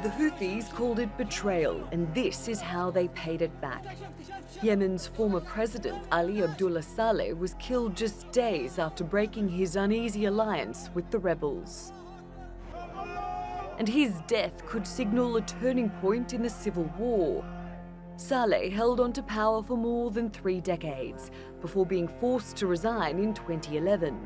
the Houthis called it betrayal, and this is how they paid it back. Yemen's former president, Ali Abdullah Saleh, was killed just days after breaking his uneasy alliance with the rebels. And his death could signal a turning point in the civil war. Saleh held on to power for more than 3 decades before being forced to resign in 2011.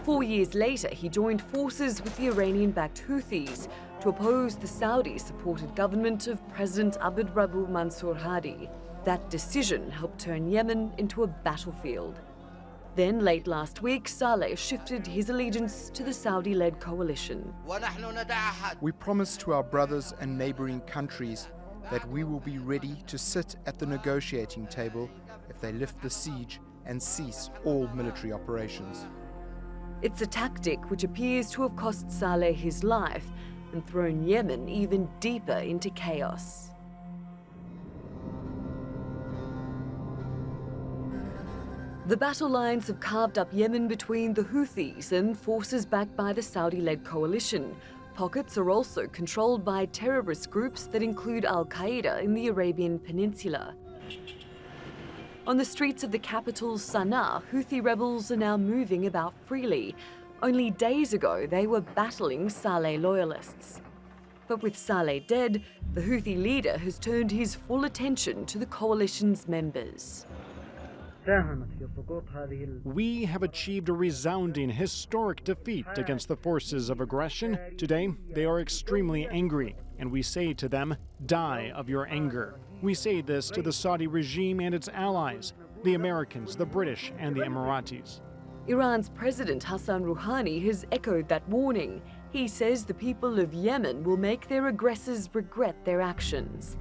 4 years later, he joined forces with the Iranian-backed Houthis to oppose the Saudi-supported government of President Abd Rabbu Mansour Hadi. That decision helped turn Yemen into a battlefield. Then, late last week, Saleh shifted his allegiance to the Saudi-led coalition. We promise to our brothers and neighboring countries that we will be ready to sit at the negotiating table if they lift the siege and cease all military operations. It's a tactic which appears to have cost Saleh his life and thrown Yemen even deeper into chaos. The battle lines have carved up Yemen between the Houthis and forces backed by the Saudi-led coalition. Pockets are also controlled by terrorist groups that include Al-Qaeda in the Arabian Peninsula. On the streets of the capital, Sana'a, Houthi rebels are now moving about freely. Only days ago, they were battling Saleh loyalists. But with Saleh dead, the Houthi leader has turned his full attention to the coalition's members. We have achieved a resounding, historic defeat against the forces of aggression. Today, they are extremely angry, and we say to them, die of your anger. We say this to the Saudi regime and its allies, the Americans, the British, and the Emiratis. Iran's President Hassan Rouhani has echoed that warning. He says the people of Yemen will make their aggressors regret their actions.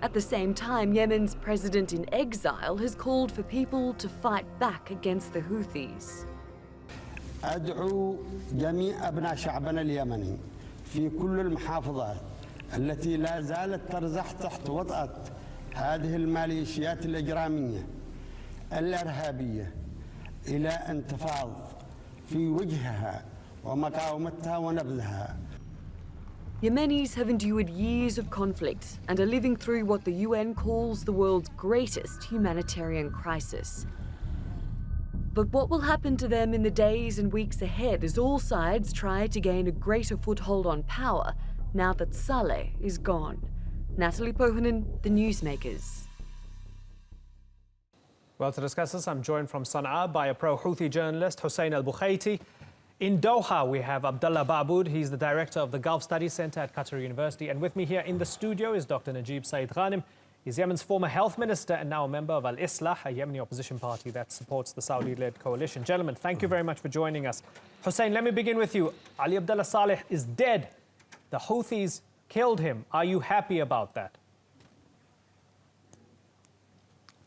At the same time, Yemen's president in exile has called for people to fight back against the Houthis. أدعو جميع أبناء شعبنا اليمني في كل المحافظات التي لا زالت ترزح تحت وطأة هذه الميليشيات الإجرامية الإرهابية إلى أن تفاض في وجهها ومقاومتها ونبذها. Yemenis have endured years of conflict and are living through what the UN calls the world's greatest humanitarian crisis. But what will happen to them in the days and weeks ahead as all sides try to gain a greater foothold on power now that Saleh is gone? Natalie Pohanen, The Newsmakers. Well, to discuss this, I'm joined from Sana'a by a pro-Houthi journalist, Hussein al-Bukhaiti. In Doha, we have Abdullah Babood. He's the director of the Gulf Studies Center at Qatar University. And with me here in the studio is Dr. Najib Saeed Ghanim. He's Yemen's former health minister and now a member of Al-Islah, a Yemeni opposition party that supports the Saudi-led coalition. Gentlemen, thank you very much for joining us. Hussein, let me begin with you. Ali Abdullah Saleh is dead. The Houthis killed him. Are you happy about that?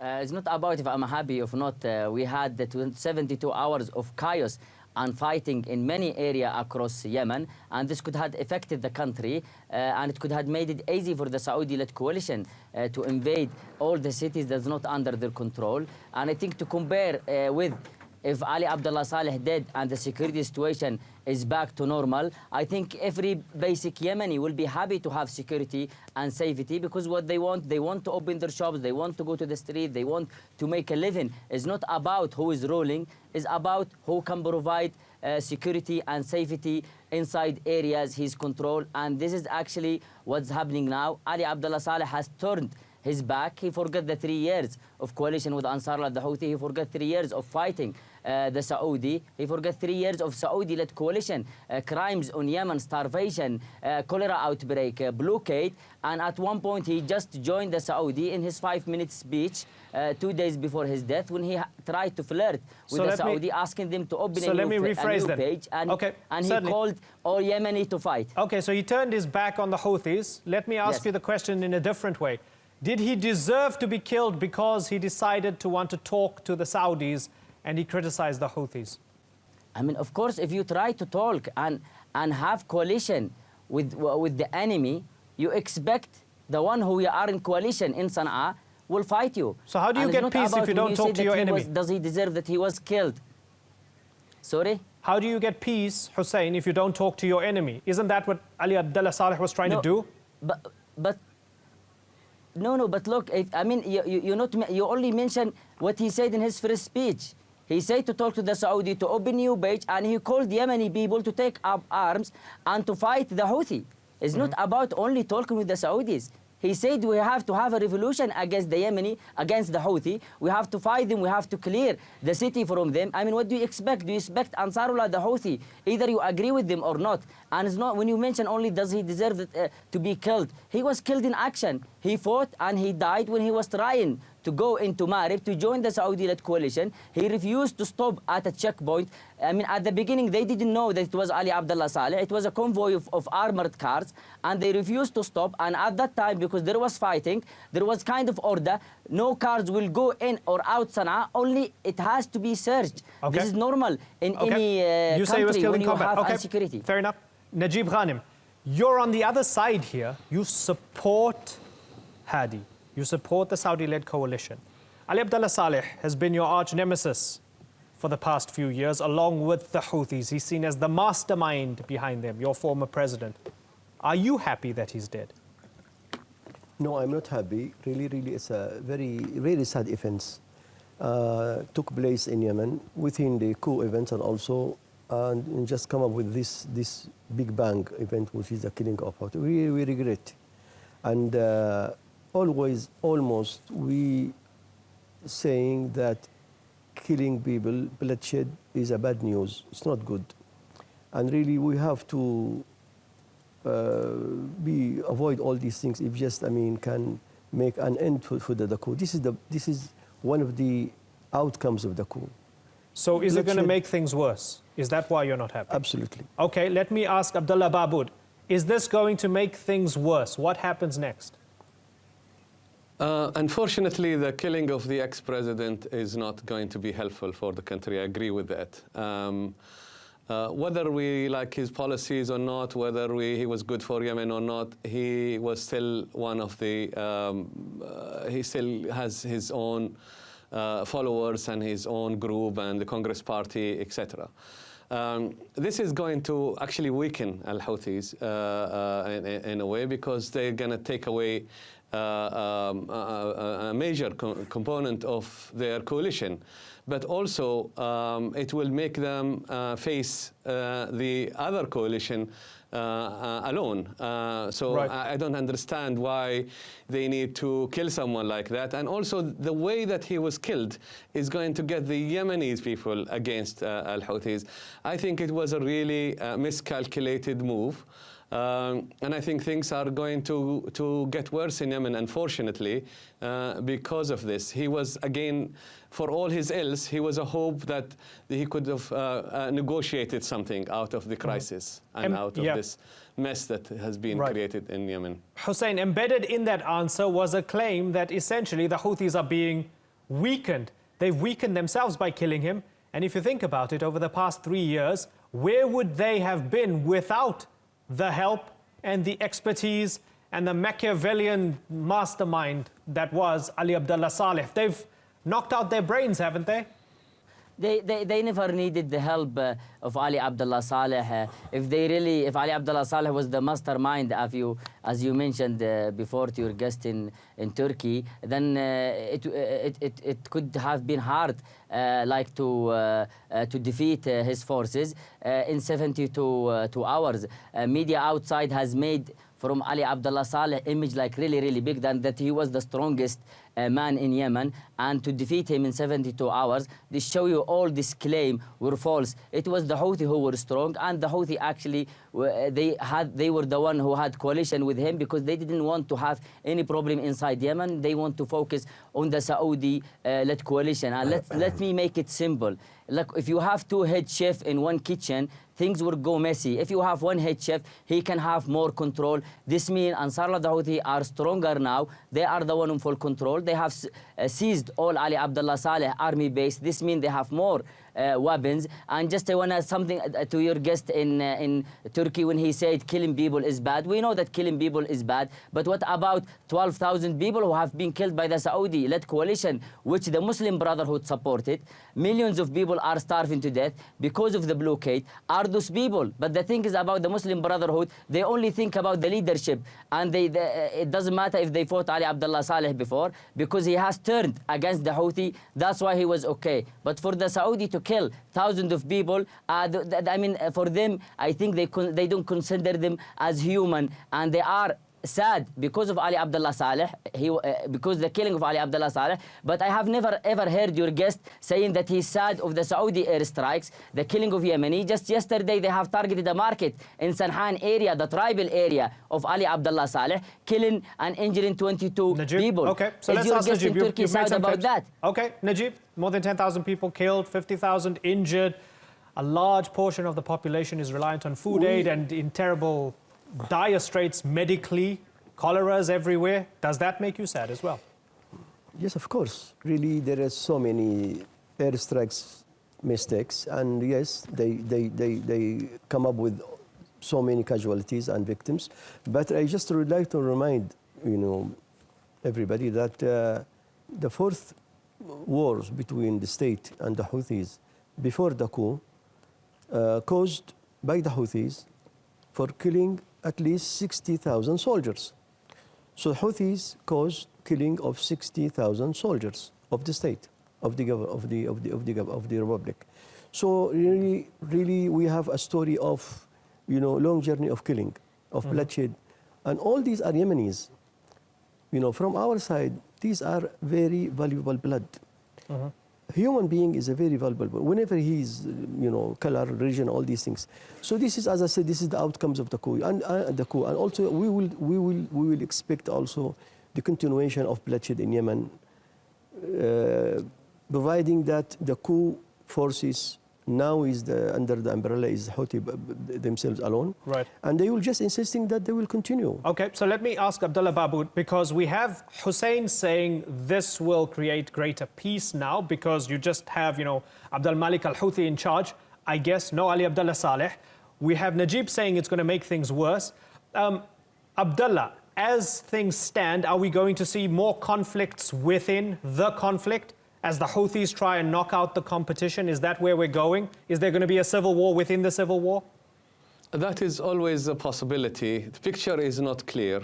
It's not about if I'm happy or not. We had 72 hours of chaos and fighting in many areas across Yemen, and this could have affected the country, and it could have made it easy for the Saudi-led coalition to invade all the cities that's not under their control. And I think to compare with if Ali Abdullah Saleh dead and the security situation is back to normal, I think every basic Yemeni will be happy to have security and safety, because what they want to open their shops, they want to go to the street, they want to make a living. It's not about who is ruling, it's about who can provide security and safety inside areas he's controlled. And this is actually what's happening now. Ali Abdullah Saleh has turned his back. He forgot the 3 years of coalition with Ansar al-the Houthi. He forgot 3 years of fighting the Saudi. He forgot 3 years of Saudi-led coalition, crimes on Yemen, starvation, cholera outbreak, blockade. And at one point, he just joined the Saudi in his 5-minute speech 2 days before his death, when he tried to flirt with the Saudi, asking them to open a new page. And he called all Yemeni to fight. Okay, so he turned his back on the Houthis. Let me ask you the question in a different way. Did he deserve to be killed because he decided to want to talk to the Saudis and he criticized the Houthis? I mean, of course, if you try to talk and have coalition with the enemy, you expect the one who you are in coalition in Sana'a will fight you. So how do you get peace if you don't talk to your enemy? Does he deserve that he was killed? Sorry? How do you get peace, Hussein, if you don't talk to your enemy? Isn't that what Ali Abdullah Saleh was trying to do? But no, but look, I mean, you only mention what he said in his first speech. He said to talk to the Saudi, to open new page, and he called Yemeni people to take up arms and to fight the Houthi. It's not about only talking with the Saudis. He said we have to have a revolution against the Yemeni, against the Houthi. We have to fight them. We have to clear the city from them. I mean, what do you expect? Do you expect Ansarullah, the Houthi? Either you agree with them or not. And it's not, when you mention only does he deserve to be killed, he was killed in action. He fought and he died when he was trying to go into Marib to join the Saudi-led coalition. He refused to stop at a checkpoint. I mean, at the beginning, they didn't know that it was Ali Abdullah Saleh. It was a convoy of armored cars, and they refused to stop. And at that time, because there was fighting, there was kind of order. No cars will go in or out Sana'a. Only it has to be searched. Okay. This is normal in any you say he was country killed when in you combat. have insecurity. Fair enough. Najib Ghanim, you're on the other side here. You support Hadi. You support the Saudi-led coalition. Ali Abdullah Saleh has been your arch nemesis for the past few years, along with the Houthis. He's seen as the mastermind behind them, your former president. Are you happy that he's dead? No, I'm not happy. Really, it's a very sad events took place in Yemen within the coup events, and also and just come up with this big bang event, which is the killing of Houthi. We regret, and almost we saying that killing people, bloodshed is a bad news. It's not good, and really we have to avoid all these things. If just can make an end for the coup. This is one of the outcomes of the coup. So is it going to make things worse? Is that why you're not happy? Absolutely. Okay, let me ask Abdullah Babood. Is this going to make things worse? What happens next? Unfortunately, the killing of the ex-president is not going to be helpful for the country. I agree with that. Whether we like his policies or not, whether he was good for Yemen or not, he was still one of the, he still has his own followers and his own group and the Congress Party, etc. This is going to actually weaken al-Houthis in a way, because they're going to take away a major component of their coalition. But also, it will make them face the other coalition alone. So right. I don't understand why they need to kill someone like that. And also, the way that he was killed is going to get the Yemenis people against al-Houthis. I think it was a really miscalculated move. And I think things are going to get worse in Yemen, unfortunately, because of this. He was, again, for all his ills, he was a hope that he could have negotiated something out of the crisis and out of this mess that has been created in Yemen. Hussein, embedded in that answer was a claim that essentially the Houthis are being weakened. They've weakened themselves by killing him. And if you think about it, over the past 3 years, where would they have been without the help and the expertise and the Machiavellian mastermind that was Ali Abdullah Saleh? They've knocked out their brains, haven't they? They never needed the help of Ali Abdullah Saleh. If Ali Abdullah Saleh was the mastermind, as you mentioned before to your guest in Turkey, then it could have been hard, to defeat his forces in 72 hours. Media outside has made from Ali Abdullah Saleh image really big, than that he was the strongest man in Yemen, and to defeat him in 72 hours. They show you all this claim were false. It was the Houthi who were strong, and the Houthi actually they were the one who had coalition with him, because they didn't want to have any problem inside Yemen. They want to focus on the Saudi-led coalition. And let me make it simple. Like, if you have 2 head chefs in one kitchen, things will go messy. If you have 1 head chef, he can have more control. This means Ansarullah the Houthi are stronger now. They are the one in full control. they have seized all Ali Abdullah Saleh army base. This means they have more weapons. And just I want to add something to your guest in Turkey when he said killing people is bad. We know that killing people is bad, but what about 12,000 people who have been killed by the Saudi-led coalition, which the Muslim Brotherhood supported? Millions of people are starving to death because of the blockade. Are those people? But the thing is about the Muslim Brotherhood, they only think about the leadership, and it doesn't matter if they fought Ali Abdullah Saleh before, because he has turned against the Houthi. That's why he was okay. But for the Saudi to kill thousands of people, I mean, for them, I think they don't consider them as human, and they are sad because of Ali Abdullah Saleh, because the killing of Ali Abdullah Saleh. But I have never ever heard your guest saying that he's sad of the Saudi airstrikes, the killing of Yemeni. Just yesterday they have targeted a market in Sanhan area, the tribal area of Ali Abdullah Saleh, killing and injuring 22 people. Okay, so Is let's your ask guest Najib. in Turkey sad about that? Okay, Najib, more than 10,000 people killed, 50,000 injured. A large portion of the population is reliant on food aid and in terrible dire straits medically, cholera's everywhere. Does that make you sad as well? Yes, of course. Really, there are so many airstrikes mistakes, and yes, they come up with so many casualties and victims. But I just would like to remind everybody that the fourth wars between the state and the Houthis before the coup caused by the Houthis for killing at least 60,000 soldiers. So Houthis caused killing of 60,000 soldiers of the state, of the republic. So really, we have a story of, long journey of killing, of bloodshed, and all these are Yemenis. From our side, these are very valuable blood. Human being is a very valuable. Whenever he's, color, religion, all these things. So this is, as I said, this is the outcomes of the coup, and also we will expect also the continuation of bloodshed in Yemen, providing that the coup forces now is under the umbrella is Houthi themselves alone. Right. And they will just insisting that they will continue. Okay, so let me ask Abdullah Babood, because we have Hussein saying this will create greater peace now because you just have, Abdul Malik al-Houthi in charge. I guess no Ali Abdullah Saleh. We have Najib saying it's going to make things worse. Abdullah, as things stand, are we going to see more conflicts within the conflict? As the Houthis try and knock out the competition, is that where we're going? Is there going to be a civil war within the civil war? That is always a possibility. The picture is not clear.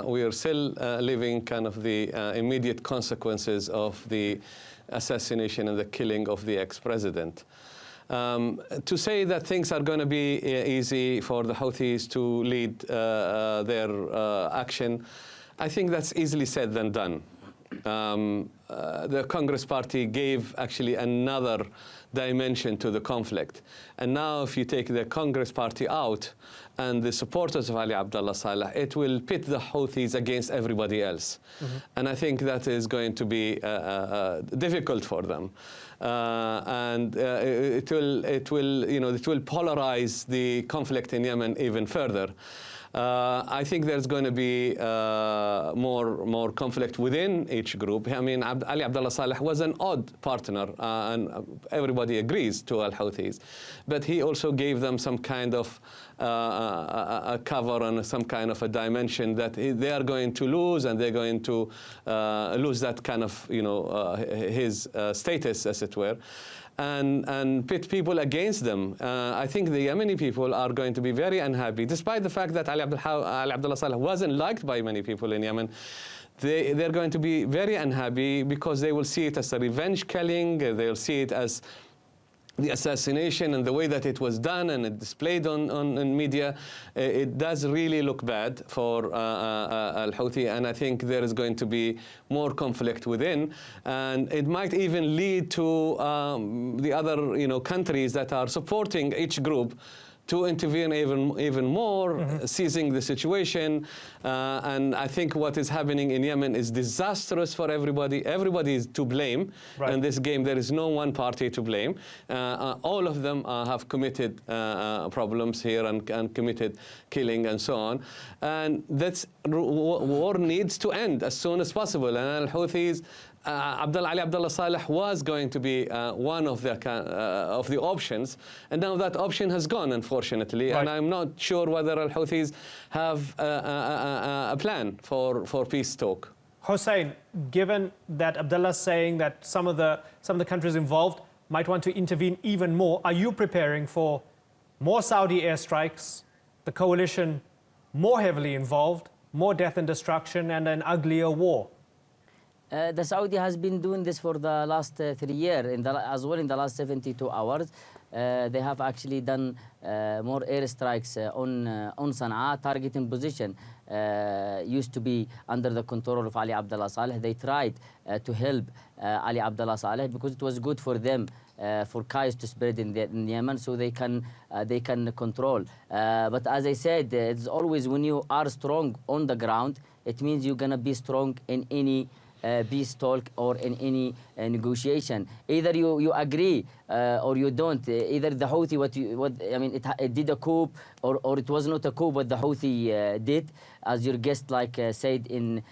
We are still living kind of the immediate consequences of the assassination and the killing of the ex-president. To say that things are going to be easy for the Houthis to lead their action, I think that's easily said than done. The Congress Party gave actually another dimension to the conflict. And now if you take the Congress Party out and the supporters of Ali Abdullah Saleh, it will pit the Houthis against everybody else. And I think that is going to be difficult for them. And it will polarize the conflict in Yemen even further. I think there's going to be more conflict within each group. I mean, Ali Abdullah Saleh was an odd partner, and everybody agrees to al-Houthis. But he also gave them some kind of a cover and some kind of a dimension that they are going to lose, and they're going to lose that kind of, his status, as it were. And pit people against them. I think the Yemeni people are going to be very unhappy, despite the fact that Ali Abdullah Saleh wasn't liked by many people in Yemen. They're going to be very unhappy because they will see it as a revenge killing. They'll see it as the assassination and the way that it was done and it displayed on media. It does really look bad for al-Houthi, and I think there is going to be more conflict within, and it might even lead to the other countries that are supporting each group to intervene even more, seizing the situation. And I think what is happening in Yemen is disastrous for everybody. Everybody is to blame in this game. There is no one party to blame. All of them have committed problems here and committed killing and so on. And that's war needs to end as soon as possible. And Al-Houthis, Abdullah Saleh was going to be one of the options, and now that option has gone, unfortunately. And I'm not sure whether Al-Houthis have a plan for peace talk. Hussein, given that Abdullah's saying that some of the countries involved might want to intervene even more, are you preparing for more Saudi airstrikes, the coalition more heavily involved, more death and destruction, and an uglier war? The Saudi has been doing this for the last 3 years, as well in the last 72 hours. They have actually done more airstrikes on Sana'a, targeting position used to be under the control of Ali Abdullah Saleh. They tried to help Ali Abdullah Saleh because it was good for them, for chaos to spread in Yemen, so they can control. But as I said, it's always when you are strong on the ground, it means you're gonna be strong in any peace talk or in any negotiation. Either you agree or you don't. Either the Houthi it did a coup or it was not a coup, but the Houthi did, as your guest said in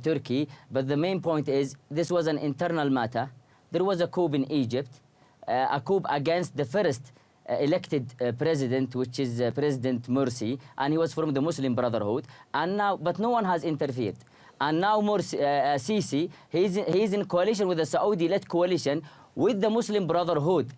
Turkey. But the main point is this was an internal matter. There was a coup in Egypt, a coup against the first elected president, which is President Morsi, and he was from the Muslim Brotherhood. And now, but no one has interfered. And now Sisi, he's in coalition with the Saudi-led coalition with the Muslim Brotherhood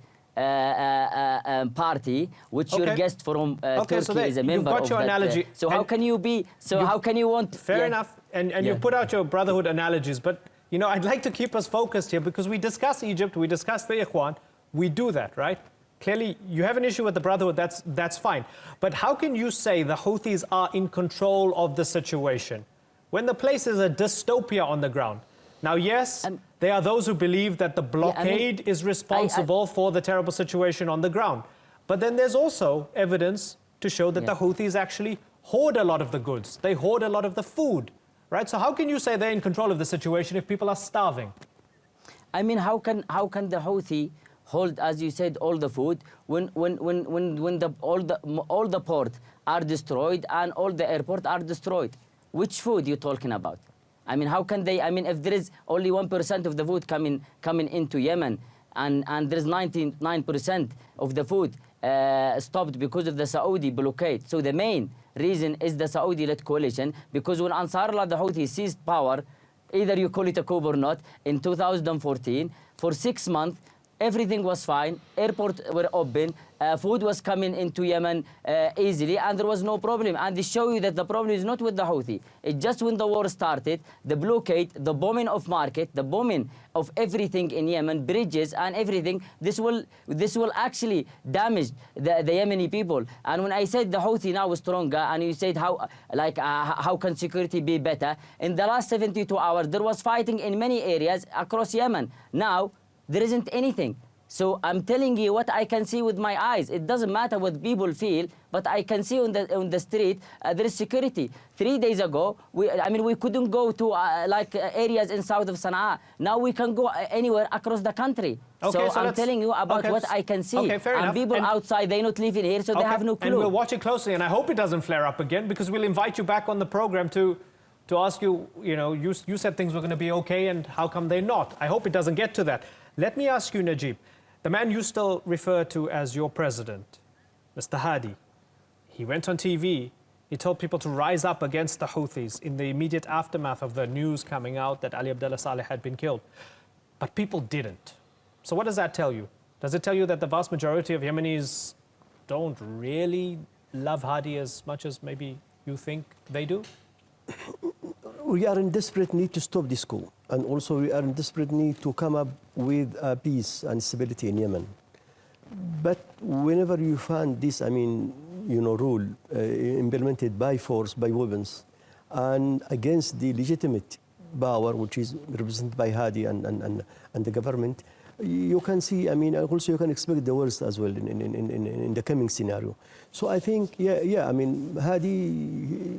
party, which your guest from Turkey is a member of. Your analogy. So how can you be? So how can you want? Fair enough. And you put out your brotherhood analogies, but you know I'd like to keep us focused here because we discuss Egypt, we discuss the Ikhwan, we do that, right? Clearly, you have an issue with the brotherhood. That's fine. But how can you say the Houthis are in control of the situation when the place is a dystopia on the ground? Now, yes, there are those who believe that the blockade is responsible for the terrible situation on the ground. But then there's also evidence to show that the Houthis actually hoard a lot of the goods. They hoard a lot of the food, right? So how can you say they're in control of the situation if people are starving? I mean, how can the Houthi hold, as you said, all the food when all the port are destroyed and all the airport are destroyed? Which food you talking about? I mean, how can they? I mean, if there is only 1% of the food coming into Yemen, and there is 99% of the food stopped because of the Saudi blockade. So the main reason is the Saudi-led coalition, because when Ansarullah, the Houthi, seized power, either you call it a coup or not, in 2014, for 6 months, everything was fine, airports were open, food was coming into Yemen easily, and there was no problem. And they show you that the problem is not with the Houthi. It's just when the war started, the blockade, the bombing of market, the bombing of everything in Yemen, bridges and everything, this will actually damage the Yemeni people. And when I said the Houthi now is stronger, and you said how can security be better, in the last 72 hours, there was fighting in many areas across Yemen. Now, there isn't anything. So I'm telling you what I can see with my eyes. It doesn't matter what people feel, but I can see on the street there is security. 3 days ago, we couldn't go to areas in south of Sana'a. Now we can go anywhere across the country. Okay, so I'm telling you about what I can see. Okay, fair enough. People outside, they're not living here, so they have no clue. And we'll watch it closely, and I hope it doesn't flare up again, because we'll invite you back on the program to ask you, you said things were going to be okay, and how come they're not? I hope it doesn't get to that. Let me ask you, Najib, the man you still refer to as your president, Mr. Hadi, he went on TV, he told people to rise up against the Houthis in the immediate aftermath of the news coming out that Ali Abdullah Saleh had been killed. But people didn't. So what does that tell you? Does it tell you that the vast majority of Yemenis don't really love Hadi as much as maybe you think they do? We are in desperate need to stop this coup, and also we are in desperate need to come up with peace and stability in Yemen. But whenever you find this, rule implemented by force, by weapons, and against the legitimate power, which is represented by Hadi and the government, you can see, I mean, also you can expect the worst as well in the coming scenario. So I think, I mean, Hadi,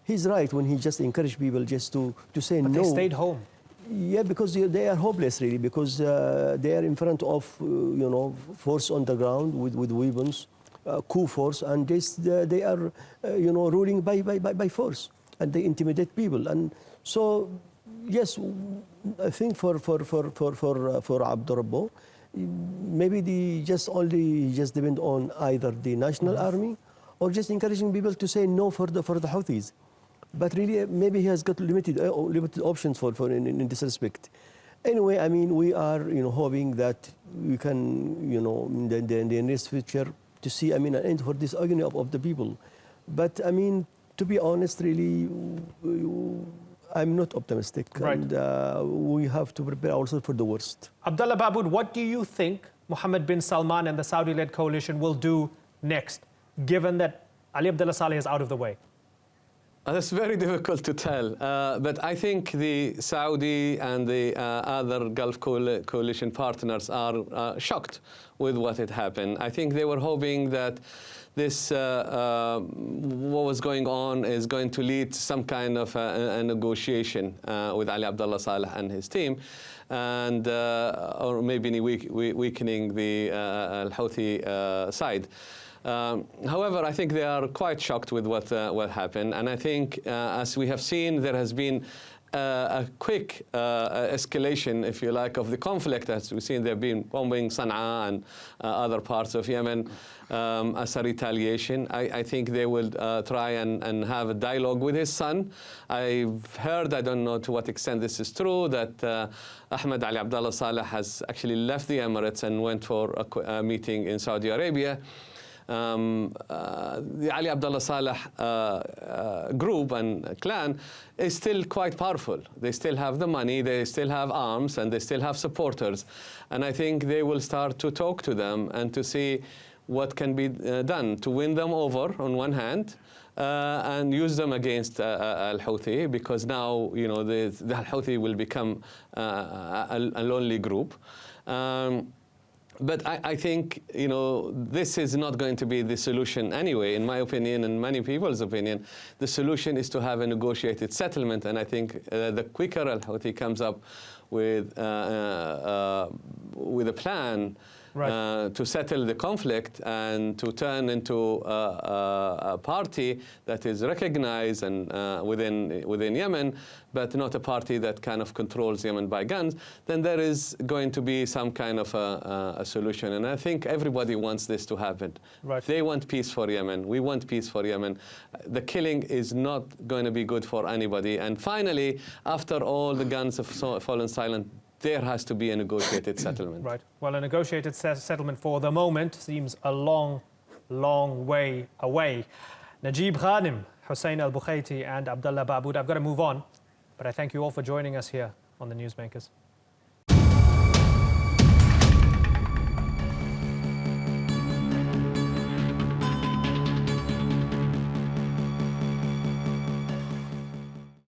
he's right when he just encouraged people just to say no. But they stayed home. Yeah, because they are hopeless really, because they are in front of, force on the ground with weapons, coup force, and they are, ruling by force, and they intimidate people. And so, yes, I think for Abdurrabbo, maybe they just depend on either the national army or just encouraging people to say no for the Houthis. But really, maybe he has got limited options in this respect. Anyway, I mean, we are hoping that we can in the nearest future to see, I mean, an end for this agony of the people. But I mean, to be honest, really, I'm not optimistic, right. And we have to prepare ourselves for the worst. Abdullah Babood, what do you think Mohammed bin Salman and the Saudi-led coalition will do next, given that Ali Abdullah Saleh is out of the way? That's very difficult to tell, but I think the Saudi and the other Gulf coalition partners are shocked with what had happened. I think they were hoping that this, what was going on is going to lead to some kind of a negotiation with Ali Abdullah Saleh and his team, and or maybe weakening the Houthi side. However, I think they are quite shocked with what happened, and I think, as we have seen, there has been a quick escalation, if you like, of the conflict. As we've seen, they've been bombing Sana'a and other parts of Yemen as a retaliation. I think they will try and have a dialogue with his son. I've heard, I don't know to what extent this is true, that Ahmed Ali Abdullah Saleh has actually left the Emirates and went for a meeting in Saudi Arabia. The Ali Abdullah Saleh group and clan is still quite powerful. They still have the money, they still have arms, and they still have supporters. And I think they will start to talk to them and to see what can be done to win them over on one hand, and use them against al-Houthi, because now the al-Houthi will become a lonely group. But I think, this is not going to be the solution anyway, in my opinion and many people's opinion. The solution is to have a negotiated settlement, and I think the quicker al-Houthi comes up with a plan, right, to settle the conflict and to turn into a party that is recognized and within Yemen, but not a party that kind of controls Yemen by guns, then there is going to be some kind of a solution. And I think everybody wants this to happen. Right. They want peace for Yemen. We want peace for Yemen. The killing is not going to be good for anybody. And finally, after all the guns have fallen silent, there has to be a negotiated settlement. Right. Well, a negotiated settlement for the moment seems a long, long way away. Najib Ghanim, Hussein al-Bukhaiti, and Abdullah Babood, I've got to move on, but I thank you all for joining us here on the Newsmakers.